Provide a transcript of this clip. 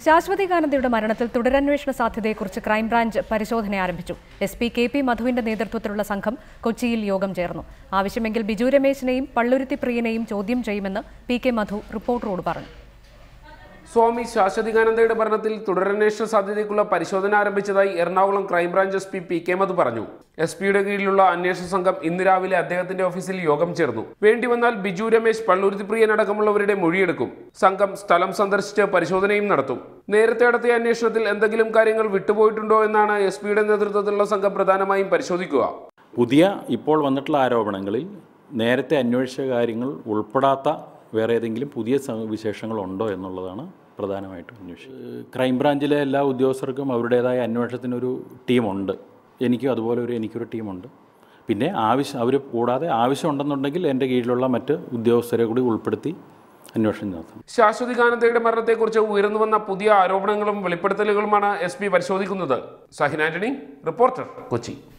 ശാശ്വതികാനന്ദയുടെ മരണത്തിൽ തുടരന്വേഷണ സാധ്യതയെക്കുറിച്ച് ക്രൈംബ്രാഞ്ച് പരിശോധന ആരംഭിച്ചു. SP KP മധുവിന്റെ നേതൃത്വത്തിലുള്ള സംഘം കൊച്ചിയിൽ യോഗം ചേർന്നു. ആവശ്യമെങ്കിൽ ബിജു രമേശിനെയും പള്ളുരുത്തി പ്രിയനെയും ചോദ്യം ചെയ്യുമെന്ന് PK മധു റിപ്പോർട്ടറോട് പറഞ്ഞു. സ്വാമി ശാശ്വതികാനന്ദയുടെ മരണത്തിൽ തുടരന്വേഷണ സാധ്യതയ്ക്കുള്ള പരിശോധന ആരംഭിച്ചതായി എറണാകുളം ക്രൈംബ്രാഞ്ച് SP PK മധു പറഞ്ഞു. SP-യുടെ കീഴിലുള്ള അന്വേഷണ സംഘം ഇന്ന് രാവിലെ അദ്ദേഹത്തിന്റെ ഓഫീസിൽ യോഗം ചേർന്നു. വേണ്ടിവന്നാൽ ബിജു രമേശ്, പള്ളുരുത്തി പ്രിയൻ അടക്കമുള്ളവരുടെ മൊഴിയെടുക്കും. സംഘം സ്ഥലം സന്ദർശിച്ച് പരിശോധനയും നടത്തും. നേരത്തെ നടത്തിയ അന്വേഷണത്തിൽ എന്തെങ്കിലും കാര്യങ്ങൾ വിട്ടുപോയിട്ടുണ്ടോ എന്നാണ് SP-യുടെ നേതൃത്വത്തിലുള്ള സംഘം പ്രധാനമായും പരിശോധിക്കുക. പുതിയ ഇപ്പോൾ വന്നിട്ടുള്ള ആരോപണങ്ങളിൽ നേരത്തെ അന്വേഷിച്ച കാര്യങ്ങൾ ഉൾപ്പെടാത്ത വേറെ ഏതെങ്കിലും പുതിയ വിശേഷങ്ങളുണ്ടോ എന്നുള്ളതാണ് പ്രധാനമായിട്ടും അന്വേഷിച്ചത്. ക്രൈംബ്രാഞ്ചിലെ എല്ലാ ഉദ്യോഗസ്ഥർക്കും അവരുടേതായ അന്വേഷണത്തിനൊരു ടീമുണ്ട്. എനിക്കൊരു ടീമുണ്ട്. പിന്നെ അവർ കൂടാതെ ആവശ്യമുണ്ടെന്നുണ്ടെങ്കിൽ എൻ്റെ കീഴിലുള്ള മറ്റ് ഉദ്യോഗസ്ഥരെ കൂടി ഉൾപ്പെടുത്തി അന്വേഷണം നടത്തും. ശാശ്വതികാനന്ദയുടെ മരണത്തെക്കുറിച്ച് ഉയർന്നു വന്ന പുതിയ ആരോപണങ്ങളും വെളിപ്പെടുത്തലുകളുമാണ് SP പരിശോധിക്കുന്നത്. സാഹിൻ ആന്റണി, റിപ്പോർട്ടർ, കൊച്ചി.